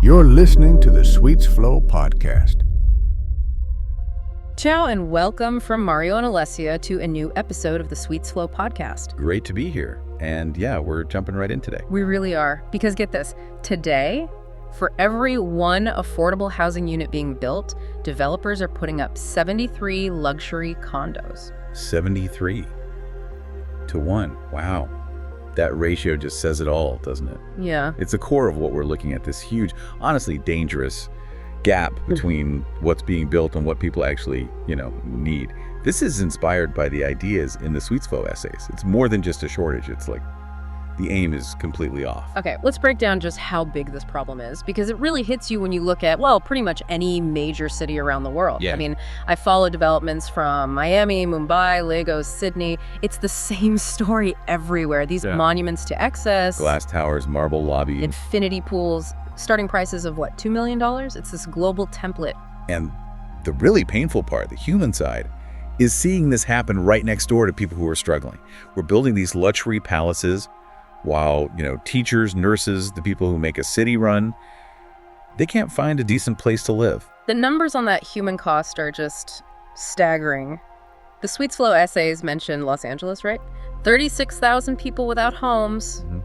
You're listening to the Suites Flow podcast. Ciao and welcome from Mario and Alessia to a new episode of the Suites Flow podcast. Great to be here. And yeah, we're jumping right in today. We really are. Because get this, today, for every one affordable housing unit being built, developers are putting up 73 luxury condos. 73 to 1. Wow. That ratio just says it all, doesn't it? Yeah. It's the core of what we're looking at, this huge, honestly dangerous gap between what's being built and what people actually, need. This is inspired by the ideas in the Suites Flow essays. It's more than just a shortage. It's like the aim is completely off. Okay, let's break down just how big this problem is, because it really hits you when you look at, well, pretty much any major city around the world. Yeah. I mean, I follow developments from Miami, Mumbai, Lagos, Sydney. It's the same story everywhere. These monuments to excess. Glass towers, marble lobby. Infinity pools, starting prices of what, $2 million? It's this global template. And the really painful part, the human side, is seeing this happen right next door to people who are struggling. We're building these luxury palaces while, teachers, nurses, the people who make a city run, they can't find a decent place to live. The numbers on that human cost are just staggering. The Suites Flow essays mention Los Angeles, right? 36,000 people without homes. Mm-hmm.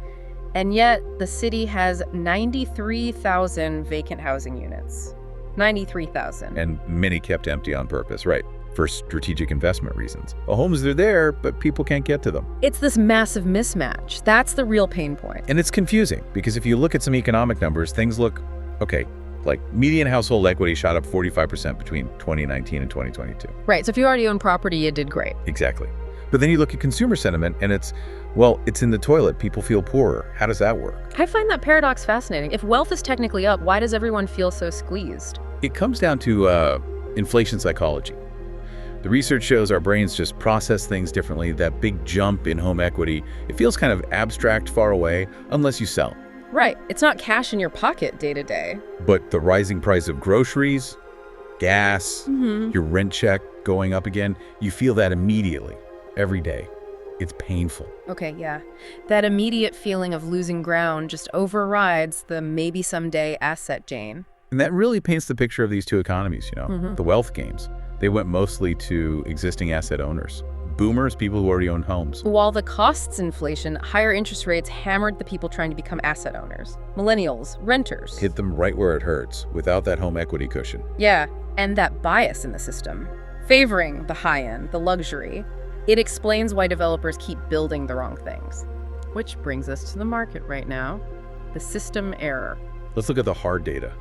And yet the city has 93,000 vacant housing units. 93,000. And many kept empty on purpose, right? For strategic investment reasons. The homes are there, but people can't get to them. It's this massive mismatch. That's the real pain point. And it's confusing because if you look at some economic numbers, things look okay. Like median household equity shot up 45% between 2019 and 2022. Right, so if you already own property, you did great. Exactly. But then you look at consumer sentiment and it's in the toilet. People feel poorer. How does that work? I find that paradox fascinating. If wealth is technically up, why does everyone feel so squeezed? It comes down to inflation psychology. The research shows our brains just process things differently. That big jump in home equity, it feels kind of abstract, far away, unless you sell. Right. It's not cash in your pocket day to day. But the rising price of groceries, gas, your rent check going up again, you feel that immediately, every day. It's painful. Okay, yeah. That immediate feeling of losing ground just overrides the maybe someday asset gain. And that really paints the picture of these two economies, the wealth games. They went mostly to existing asset owners. Boomers, people who already own homes. While the costs inflation, higher interest rates hammered the people trying to become asset owners. Millennials, renters. Hit them right where it hurts, without that home equity cushion. Yeah, and that bias in the system, favoring the high-end, the luxury. It explains why developers keep building the wrong things. Which brings us to the market right now, the system error. Let's look at the hard data.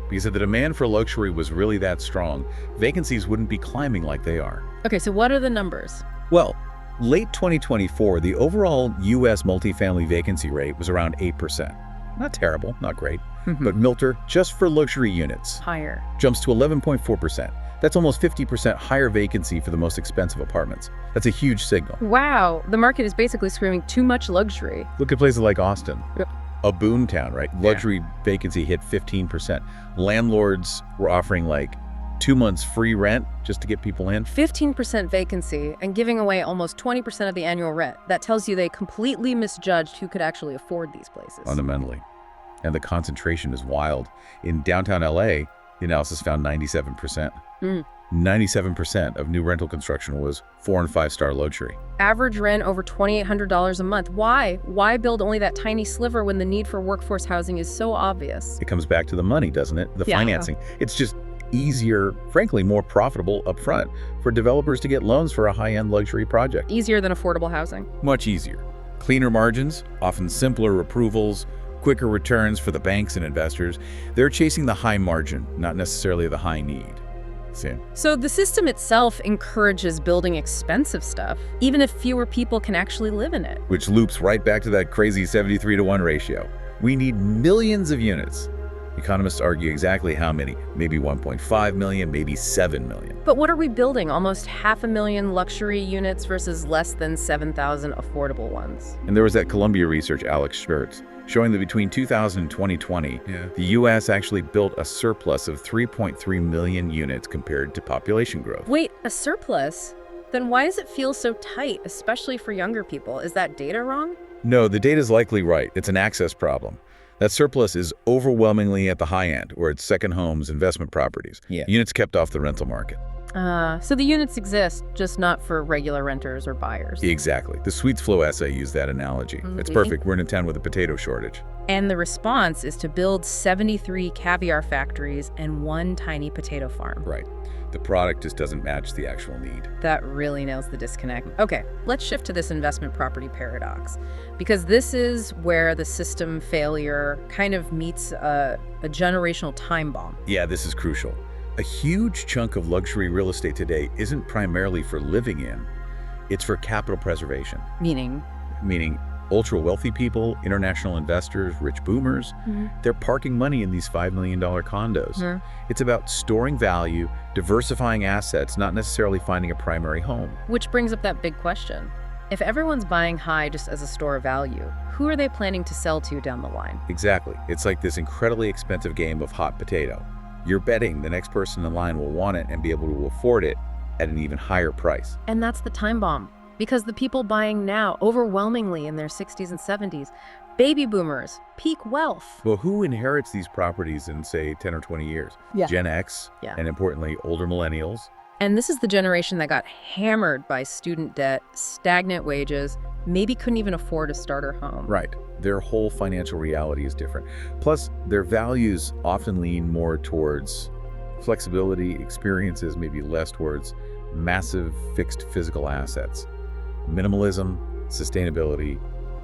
Because if the demand for luxury was really that strong, vacancies wouldn't be climbing like they are. Okay, so what are the numbers? Well, late 2024, the overall U.S. multifamily vacancy rate was around 8%. Not terrible, not great. But Milter, just for luxury units, Higher. jumps to 11.4%. That's almost 50% higher vacancy for the most expensive apartments. That's a huge signal. Wow, the market is basically screaming too much luxury. Look at places like Austin. Yep. A boom town, right? Luxury vacancy hit 15%. Landlords were offering like 2 months free rent just to get people in. 15% vacancy and giving away almost 20% of the annual rent. That tells you they completely misjudged who could actually afford these places. Fundamentally. And the concentration is wild. In downtown LA, the analysis found 97%. 97% of new rental construction was 4- and 5-star luxury. Average rent over $2,800 a month. Why? Why build only that tiny sliver when the need for workforce housing is so obvious? It comes back to the money, doesn't it? The financing. It's just easier, frankly, more profitable upfront for developers to get loans for a high-end luxury project. Easier than affordable housing. Much easier. Cleaner margins, often simpler approvals, quicker returns for the banks and investors. They're chasing the high margin, not necessarily the high need. See? So the system itself encourages building expensive stuff, even if fewer people can actually live in it. Which loops right back to that crazy 73 to 1 ratio. We need millions of units. Economists argue exactly how many. Maybe 1.5 million, maybe 7 million. But what are we building? Almost 500,000 luxury units versus less than 7,000 affordable ones. And there was that Columbia research, Alex Schmertz, showing that between 2000 and 2020, the U.S. actually built a surplus of 3.3 million units compared to population growth. Wait, a surplus? Then why does it feel so tight, especially for younger people? Is that data wrong? No, the data's likely right. It's an access problem. That surplus is overwhelmingly at the high end, or it's second homes, investment properties. Yeah. Units kept off the rental market. So the units exist, just not for regular renters or buyers. Exactly. The Suites Flow essay used that analogy. It's perfect. We're in a town with a potato shortage. And the response is to build 73 caviar factories and one tiny potato farm. Right. The product just doesn't match the actual need. That really nails the disconnect. Okay, let's shift to this investment property paradox, because this is where the system failure kind of meets a generational time bomb. Yeah, this is crucial. A huge chunk of luxury real estate today isn't primarily for living in, it's for capital preservation. Meaning Ultra-wealthy people, international investors, rich boomers, they're parking money in these $5 million condos. It's about storing value, diversifying assets, not necessarily finding a primary home. Which brings up that big question. If everyone's buying high just as a store of value, who are they planning to sell to down the line? Exactly. It's like this incredibly expensive game of hot potato. You're betting the next person in line will want it and be able to afford it at an even higher price. And that's the time bomb. Because the people buying now, overwhelmingly in their 60s and 70s, baby boomers, peak wealth. Well, who inherits these properties in, say, 10 or 20 years? Yeah. Gen X, Yeah. and importantly, older millennials. And this is the generation that got hammered by student debt, stagnant wages, maybe couldn't even afford a starter home. Right. Their whole financial reality is different. Plus, their values often lean more towards flexibility, experiences, maybe less towards massive fixed physical assets. Minimalism, sustainability,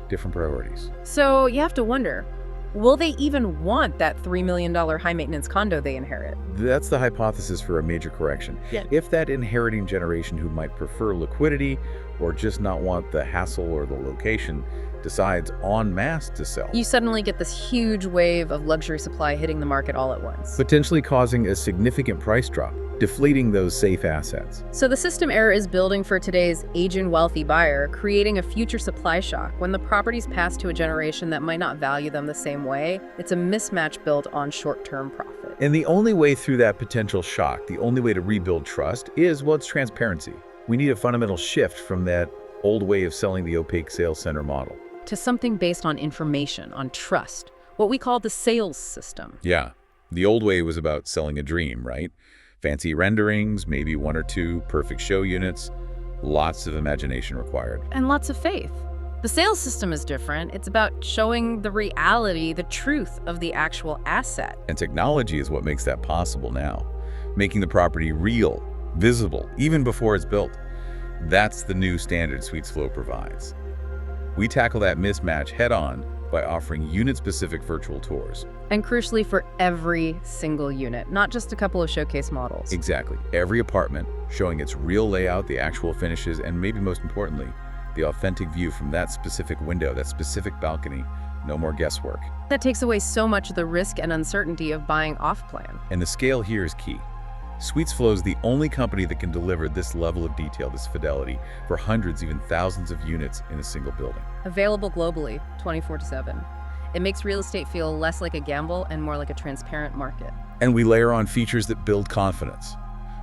different priorities. So you have to wonder, will they even want that $3 million high-maintenance condo they inherit? That's the hypothesis for a major correction. Yeah. If that inheriting generation who might prefer liquidity or just not want the hassle or the location decides en masse to sell, You suddenly get this huge wave of luxury supply hitting the market all at once. potentially causing a significant price drop, deflating those safe assets. So the system error is building for today's aging wealthy buyer, creating a future supply shock. When the properties pass to a generation that might not value them the same way, it's a mismatch built on short-term profit. And the only way through that potential shock, the only way to rebuild trust is, well, it's transparency. We need a fundamental shift from that old way of selling the opaque sales center model. To something based on information, on trust, what we call the sales system. Yeah. The old way was about selling a dream, right? Fancy renderings, maybe one or two perfect show units, lots of imagination required. And lots of faith. The sales system is different. It's about showing the reality, the truth of the actual asset. And technology is what makes that possible now, making the property real, visible, even before it's built. That's the new standard Suites Flow provides. We tackle that mismatch head-on by offering unit-specific virtual tours. And crucially, for every single unit, not just a couple of showcase models. Exactly. Every apartment showing its real layout, the actual finishes, and maybe most importantly, the authentic view from that specific window, that specific balcony. No more guesswork. That takes away so much of the risk and uncertainty of buying off-plan. And the scale here is key. Suites Flow is the only company that can deliver this level of detail, this fidelity, for hundreds, even thousands of units in a single building. Available globally, 24/7. It makes real estate feel less like a gamble and more like a transparent market. And we layer on features that build confidence,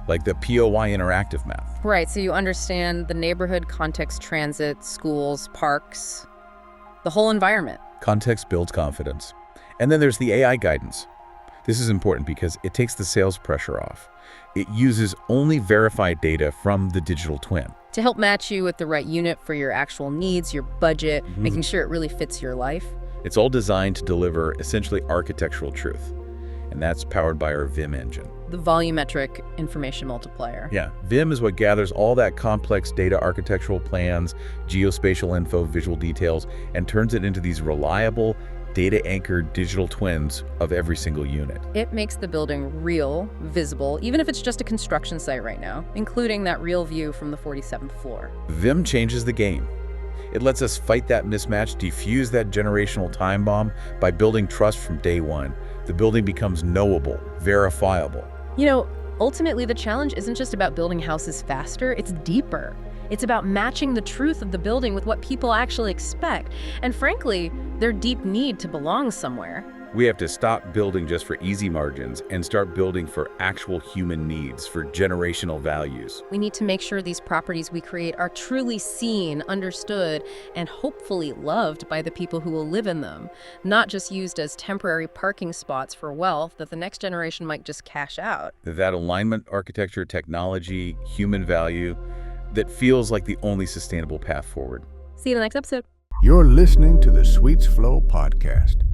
like the POI interactive map. Right, so you understand the neighborhood, context, transit, schools, parks, the whole environment. Context builds confidence. And then there's the AI guidance. This is important because it takes the sales pressure off. It uses only verified data from the digital twin. To help match you with the right unit for your actual needs, your budget, making sure it really fits your life. It's all designed to deliver essentially architectural truth. And that's powered by our VIM engine. The volumetric information multiplier. Yeah, VIM is what gathers all that complex data, architectural plans, geospatial info, visual details, and turns it into these reliable, data-anchored digital twins of every single unit. It makes the building real, visible, even if it's just a construction site right now, including that real view from the 47th floor. VIM changes the game. It lets us fight that mismatch, defuse that generational time bomb by building trust from day one. The building becomes knowable, verifiable. You know, ultimately the challenge isn't just about building houses faster, it's deeper. It's about matching the truth of the building with what people actually expect, and frankly, their deep need to belong somewhere. We have to stop building just for easy margins and start building for actual human needs, for generational values. We need to make sure these properties we create are truly seen, understood, and hopefully loved by the people who will live in them, not just used as temporary parking spots for wealth that the next generation might just cash out. That alignment, architecture, technology, human value, that feels like the only sustainable path forward. See you in the next episode. You're listening to the Suites Flow podcast.